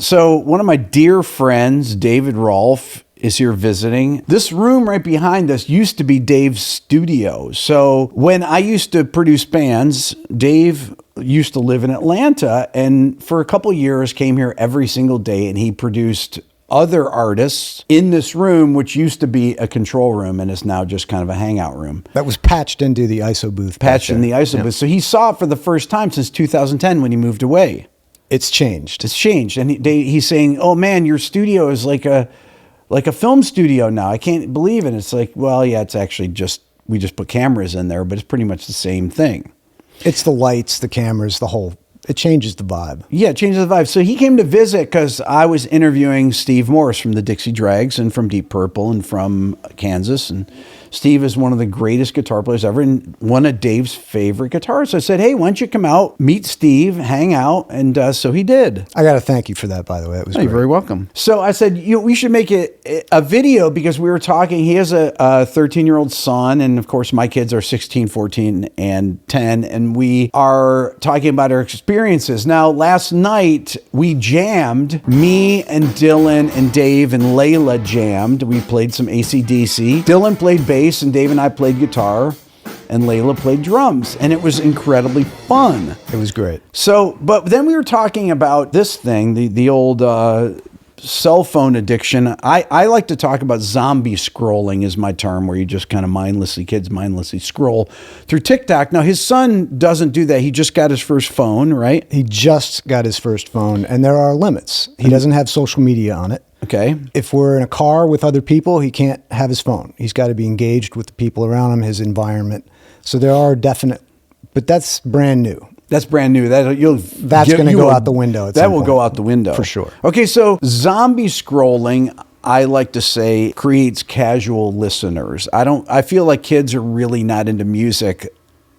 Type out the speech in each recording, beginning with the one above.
So one of my dear friends, David Rolfe, is here visiting. This room right behind us used to be Dave's studio. So when I used to produce bands, Dave used to live in Atlanta and for a couple years came here every single day, and he produced other artists in this room, which used to be a control room and is now just kind of a hangout room. That was patched into the ISO booth. Patched in the ISO booth. So he saw it for the first time since 2010 when he moved away. It's changed. It's changed. And he's saying, oh man, your studio is like a film studio now. I can't believe it. It's like, well, yeah, it's actually just, we just put cameras in there, but it's pretty much the same thing. It's the lights, the cameras, the whole, it changes the vibe. Yeah, it changes the vibe. So he came to visit because I was interviewing Steve Morse from the Dixie Dregs and from Deep Purple and from Kansas. And Steve is one of the greatest guitar players ever and one of Dave's favorite guitarists. So I said, hey, why don't you come out, meet Steve, hang out? And so he did. I got to thank you for that, by the way. It was great. You're very welcome. So I said, we should make it a video because we were talking. He has a 13-year-old son. And of course, my kids are 16, 14, and 10. And we are talking about our experiences. Now, last night we jammed. Me and Dylan and Dave and Layla jammed. We played some AC/DC. Dylan played bass and Dave and I played guitar and Layla played drums, and it was incredibly fun. It was great. So, but then we were talking about this thing, the old cell phone addiction. I like to talk about zombie scrolling is my term, where you just kind of kids mindlessly scroll through TikTok. Now, his son doesn't do that. He just got his first phone, right? He just got his first phone, and there are limits. He doesn't have social media on it. Okay. If we're in a car with other people, he can't have his phone. He's got to be engaged with the people around him, his environment. So there are definite, but that's brand new. That's brand new. That's going to go out the window. At that will go out the window. For sure. Okay, so zombie scrolling, I like to say, creates casual listeners. I feel like kids are really not into music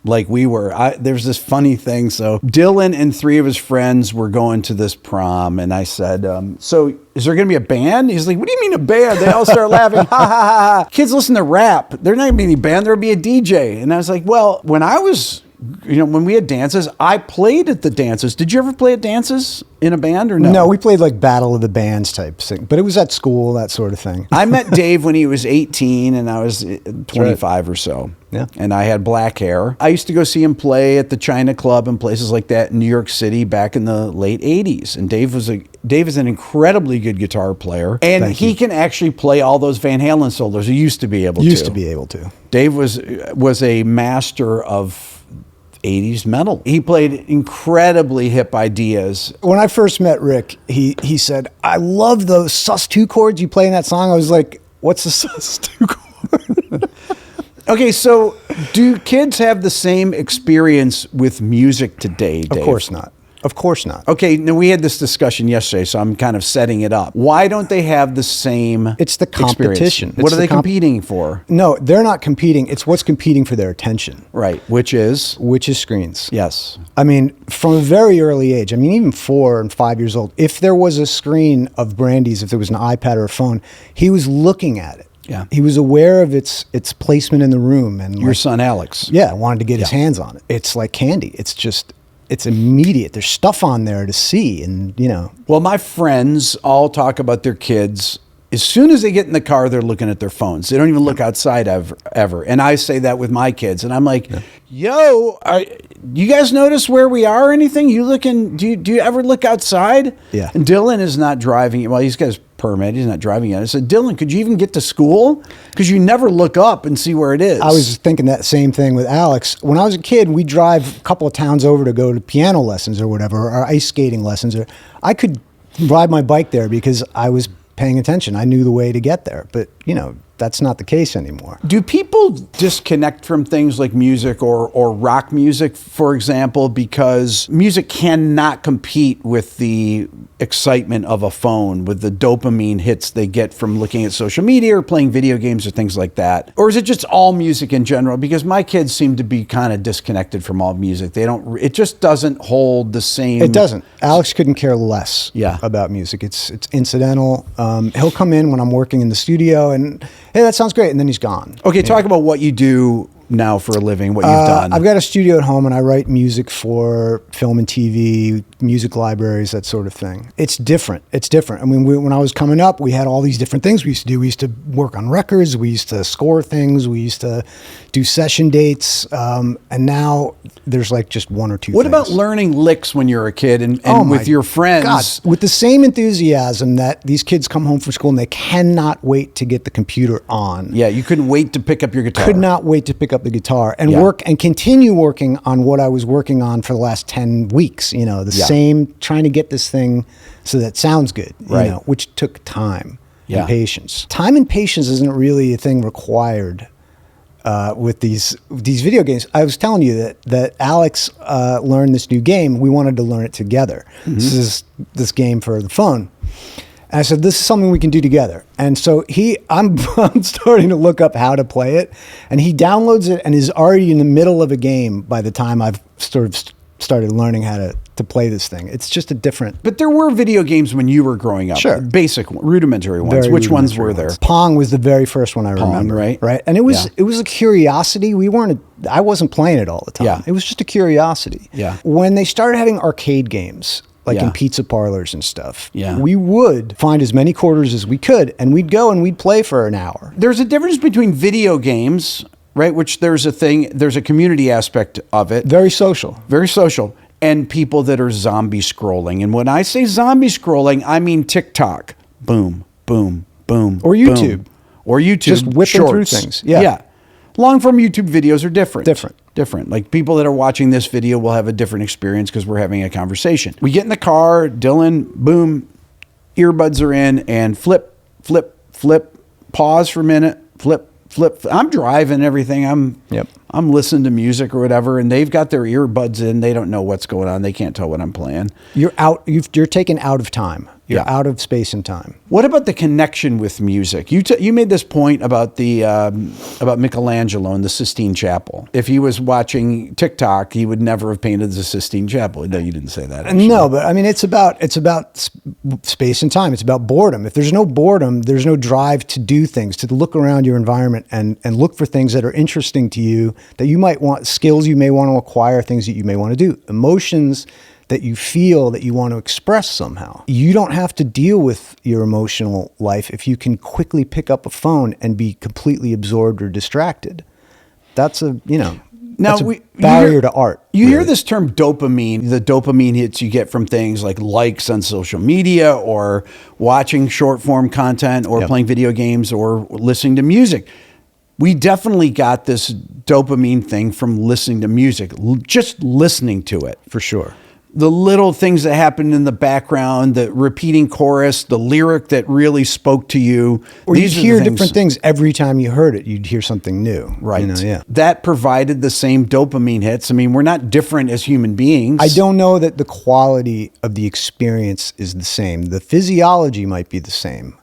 like we were. There's this funny thing. So Dylan and 3 of his friends were going to this prom, and I said, so is there going to be a band? He's like, what do you mean a band? They all start laughing. Ha, ha, ha, ha. Kids listen to rap. They're not going to be any band. There'll be a DJ. And I was like, well, when I was, when we had dances, I played at the dances. Did you ever play at dances in a band or no? No, we played like Battle of the Bands type thing, but it was at school, that sort of thing. I met Dave when he was 18 and I was 25 or so. Yeah. And I had black hair. I used to go see him play at the China Club and places like that in New York City back in the late 80s. And Dave is an incredibly good guitar player. And he can actually play all those Van Halen solos. He used to be able to. Dave was a master of 80s metal. He played incredibly hip ideas. When I first met Rick, he said, I love those sus2 chords you play in that song. I was like, what's a sus2 chord? Okay, so do kids have the same experience with music today, Dave? Of course not. Of course not. Okay, now we had this discussion yesterday, so I'm kind of setting it up. Why don't they have the same It's the competition. What are they competing for? No, they're not competing. It's what's competing for their attention. Right, which is? Which is screens. Yes. I mean, from a very early age, I mean, even 4 and 5 years old, if there was a screen of Brandy's, if there was an iPad or a phone, he was looking at it. Yeah. He was aware of its placement in the room. And your son, Alex. Yeah, wanted to get his hands on it. It's like candy. It's immediate. There's stuff on there to see, and Well, my friends all talk about their kids. As soon as they get in the car, they're looking at their phones. They don't even look outside ever. And I say that with my kids, and I'm like, yo, you guys notice where we are or anything? You looking? Do you ever look outside? Yeah. And Dylan is not driving. Well, he's got his permit. He's not driving yet. I said, Dylan, could you even get to school? Because you never look up and see where it is. I was thinking that same thing with Alex. When I was a kid, we'd drive a couple of towns over to go to piano lessons or whatever, or ice skating lessons. Or I could ride my bike there because I was paying attention. I knew the way to get there. But, that's not the case anymore. Do people disconnect from things like music or rock music, for example, because music cannot compete with the excitement of a phone, with the dopamine hits they get from looking at social media or playing video games or things like that? Or is it just all music in general? Because my kids seem to be kind of disconnected from all music. It just doesn't hold the same. It doesn't. Alex couldn't care less about music. It's incidental. He'll come in when I'm working in the studio and, hey, that sounds great. And then he's gone. Okay, talk about what you do now for a living, what you've done. I've got a studio at home and I write music for film and TV, music libraries, that sort of thing. It's different. It's different. I mean, when I was coming up, we had all these different things we used to do. We used to work on records. We used to score things. We used to do session dates. And now there's like just one or two What things. about learning licks when you're a kid and with your friends? God, with the same enthusiasm that these kids come home from school and they cannot wait to get the computer on. Yeah, you couldn't wait to pick up your guitar. Could not wait to pick up the guitar and work and continue working on what I was working on for the last 10 weeks. You know, the same, trying to get this thing so that it sounds good, you know, which took time and patience. Time and patience isn't really a thing required with these video games. I was telling you that Alex learned this new game. We wanted to learn it together. This is this game for the phone. And I said, this is something we can do together. And so I'm starting to look up how to play it. And he downloads it and is already in the middle of a game by the time I've sort of started learning how to play this thing. It's just a different... But there were video games when you were growing up. Sure. Basic, rudimentary ones. Very Which ones were rudimentary there? ones. Pong was the very first one I remember. Right. And it was a curiosity. I wasn't playing it all the time. Yeah. It was just a curiosity. Yeah. When they started having arcade games, like in pizza parlors and stuff, Yeah. we would find as many quarters as we could, and we'd go and we'd play for an hour. There's a difference between video games, right? Which there's a community aspect of it. Very social. Very social. And people that are zombie scrolling. And when I say zombie scrolling, I mean TikTok. Boom, boom, boom. Or YouTube. Boom. Or YouTube. Just whipping through things. Yeah. Long form YouTube videos are different. Different. Like people that are watching this video will have a different experience because we're having a conversation. We get in the car, Dylan, boom, earbuds are in, and flip, pause for a minute, flip. I'm driving everything. I'm listening to music or whatever, and they've got their earbuds in. They don't know what's going on. They can't tell what I'm playing. You're out. You're taken out of time. You're out of space and time. What about the connection with music? You made this point about about Michelangelo and the Sistine Chapel. If he was watching TikTok, he would never have painted the Sistine Chapel. No, you didn't say that. Actually. No, but I mean, it's about space and time. It's about boredom. If there's no boredom, there's no drive to do things, to look around your environment and look for things that are interesting to you, that you might want, skills you may want to acquire, things that you may want to do, emotions that you feel that you want to express somehow. You don't have to deal with your emotional life if you can quickly pick up a phone and be completely absorbed or distracted. That's a barrier to art. You hear this term dopamine, the dopamine hits you get from things like likes on social media or watching short form content or playing video games or listening to music. We definitely got this dopamine thing from listening to music, just listening to it. For sure. The little things that happened in the background, the repeating chorus, the lyric that really spoke to you. Or you'd hear different things every time you heard it. You'd hear something new. Right. That provided the same dopamine hits. I mean, we're not different as human beings. I don't know that the quality of the experience is the same. The physiology might be the same.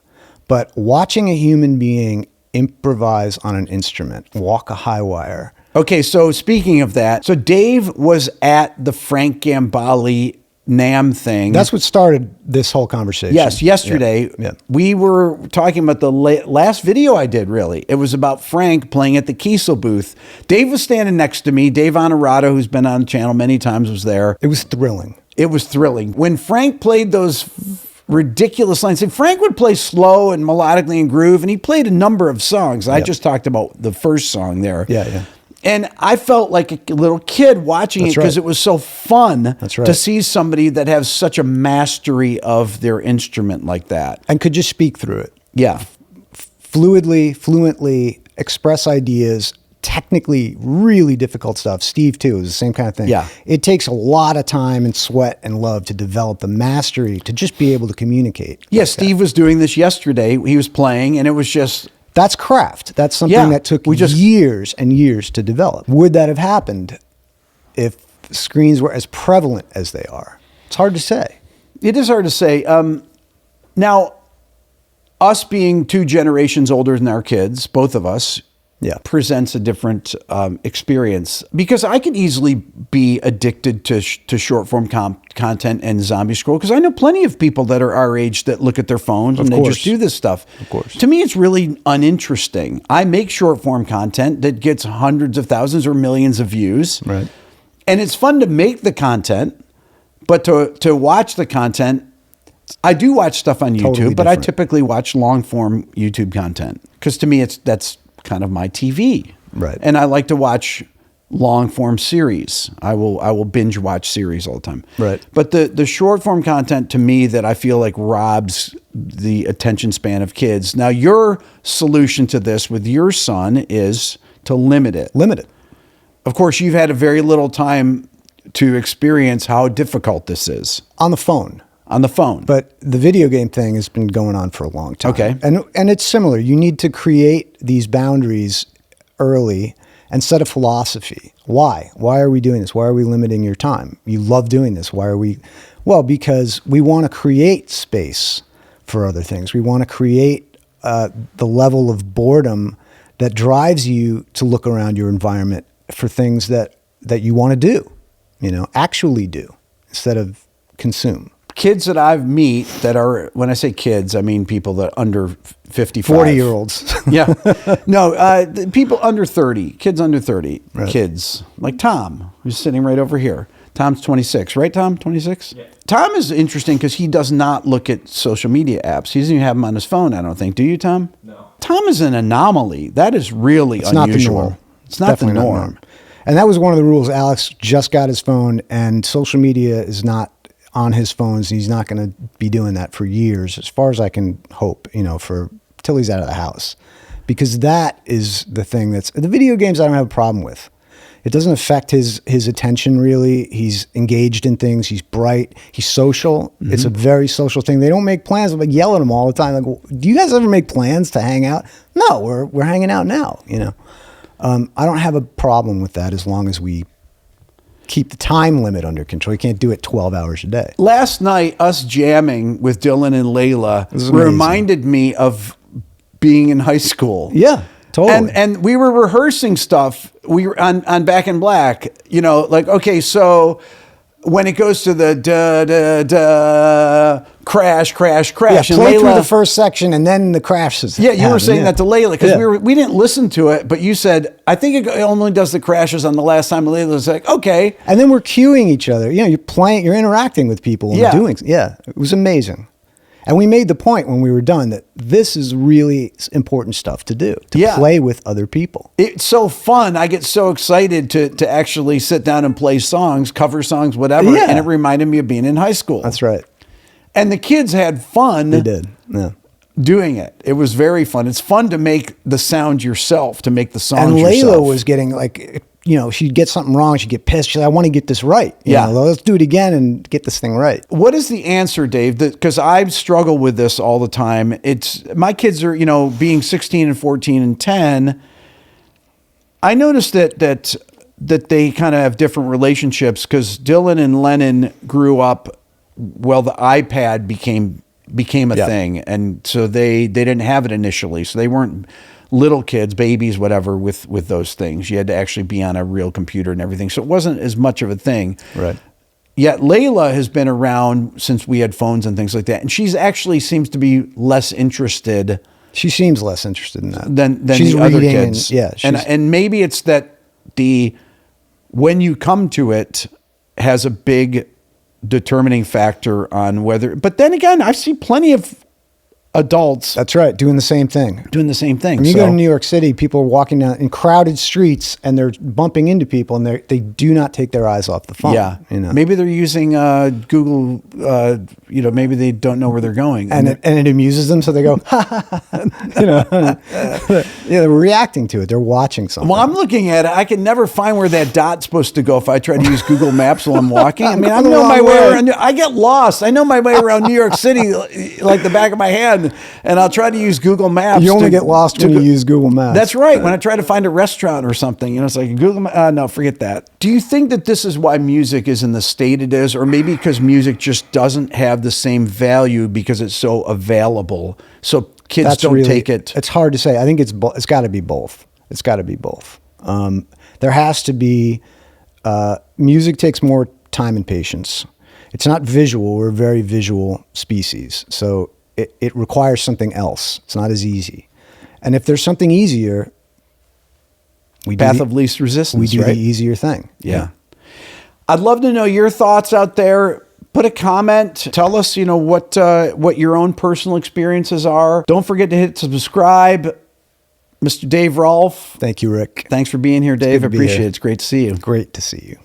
But watching a human being improvise on an instrument, walk a high wire. Okay, so speaking of that, so Dave was at the Frank Gambale NAMM thing. That's what started this whole conversation. Yes, yesterday we were talking about the last video I did, really. It was about Frank playing at the Kiesel booth. Dave was standing next to me. Dave Honorado, who's been on the channel many times, was there. It was thrilling. It was thrilling. When Frank played those ridiculous lines, and Frank would play slow and melodically and groove, and he played a number of songs. I just talked about the first song there. Yeah. And I felt like a little kid watching it because it was so fun to see somebody that has such a mastery of their instrument like that. And could just speak through it. Yeah. Fluently express ideas, technically really difficult stuff. Steve, too, is the same kind of thing. Yeah. It takes a lot of time and sweat and love to develop the mastery to just be able to communicate. Yeah, Steve was doing this yesterday. He was playing, and it was just... That's craft. That's something that took years and years to develop. Would that have happened if screens were as prevalent as they are? It's hard to say. It is hard to say. Now, us being 2 generations older than our kids, both of us, presents a different experience. Because I could easily be addicted to short form content and zombie scroll, because I know plenty of people that are our age that look at their phones and they just do this stuff. Of course. To me, it's really uninteresting. I make short form content that gets hundreds of thousands or millions of views. Right. And it's fun to make the content, But to watch the content, I do watch stuff on YouTube, Totally but I different. typically watch long form YouTube content because to me that's kind of my TV. Right. And I like to watch long form series. I will binge watch series all the time. Right. But the short form content to me that I feel like robs the attention span of kids. Now your solution to this with your son is to limit it. Limit it. Of course, you've had a very little time to experience how difficult this is On the phone. on the phone. But the video game thing has been going on for a long time. Okay. And it's similar. You need to create these boundaries early and set a philosophy. Why? Why are we doing this? Why are we limiting your time? You love doing this. Why are we? Well, because we want to create space for other things. We want to create the level of boredom that drives you to look around your environment for things that you want to do, actually do instead of consume. Kids that I've meet that are, when I say kids, I mean people that under 55. 40-year-olds. Yeah. No, people under 30, kids under 30, Right. kids like Tom, who's sitting right over here. Tom's 26, right, Tom? 26? Yeah. Tom is interesting because he does not look at social media apps. He doesn't even have them on his phone, I don't think. Do you, Tom? No. Tom is an anomaly. That is really It's unusual. not the norm. It's not Definitely the not norm. And that was one of the rules. Alex just got his phone, and social media is not on his phones. He's not going to be doing that for years, as far as I can hope, for till he's out of the house. Because that is the thing the video games I don't have a problem with. It doesn't affect his attention really. He's engaged in things. He's bright. He's social. Mm-hmm. It's a very social thing. They don't make plans. I'm like yelling at him all the time. Like, well, do you guys ever make plans to hang out? No, we're hanging out now. I don't have a problem with that as long as we keep the time limit under control. You can't do it 12 hours a day. Last night, us jamming with Dylan and Layla was amazing. reminded me of being in high school. Yeah, totally. And we were rehearsing stuff. We were on Back in Black, okay, so when it goes to the da da da crash, Yeah, and play through Layla, the first section and then the crashes. yeah, you were happen, saying yeah. that to Layla because Yeah. we didn't listen to it, but you said I think it only does the crashes on the last time. Layla was like, okay, And then we're cueing each other. You're playing, you're interacting with people and Yeah. doing. Yeah, it was amazing. And we made the point when we were done that this is really important stuff to do, to Yeah. play with other people. it's so fun. I get so excited to actually sit down and play songs, cover songs, whatever. Yeah. And it reminded me of being in high school. That's right. And the kids had fun. They did. Yeah. Doing it. It was very fun. It's fun to make the sound yourself, to make the songs And Layla yourself. was getting she'd get something wrong. She'd get pissed. She's like, I want to get this right. Yeah. Let's do it again and get this thing right. What is the answer, Dave? Because I struggle with this all the time. It's my kids are, being 16 and 14 and 10. I noticed that they kind of have different relationships because Dylan and Lennon grew up. Well, the iPad became a Yeah. thing, and so they didn't have it initially, so they weren't little kids, babies, whatever, with those things. You had to actually be on a real computer and everything, so it wasn't as much of a thing. Right. Yet Layla has been around since we had phones and things like that, and she's actually seems to be less interested She seems less interested in that than she's the other reading kids. And maybe it's that when you come to it has a big determining factor on whether. But then again, I see plenty of adults that's right, doing the same thing. doing the same thing. When you go to New York City, people are walking down in crowded streets and they're bumping into people and they do not take their eyes off the phone. Yeah, maybe they're using Google. Maybe they don't know where they're going, and it amuses them, so they go, yeah, they're reacting to it. They're watching something. Well, I'm looking at it. I can never find where that dot's supposed to go if I try to use Google Maps while I'm walking. I mean, I going know the my wrong way way. around. I get lost. I know my way around New York City like the back of my hand, and I'll try to use Google Maps. You only get lost when you use Google Maps. That's right. When I try to find a restaurant or something, it's like Google. No, forget that. Do you think that this is why music is in the state it is, or maybe because music just doesn't have the same value because it's so available? So kids don't take it. It's hard to say. I think it's got to be both. It's got to be both. There has to be. Music takes more time and patience. It's not visual. We're a very visual species, so it requires something else. It's not as easy. And if there's something easier, we do Path of least resistance. we do right? the easier thing. Yeah. I'd love to know your thoughts out there. Put a comment. Tell us, what your own personal experiences are. Don't forget to hit subscribe. Mr. Dave Rolfe. Thank you, Rick. Thanks for being here, Dave. I appreciate it. It's great to see you. Great to see you.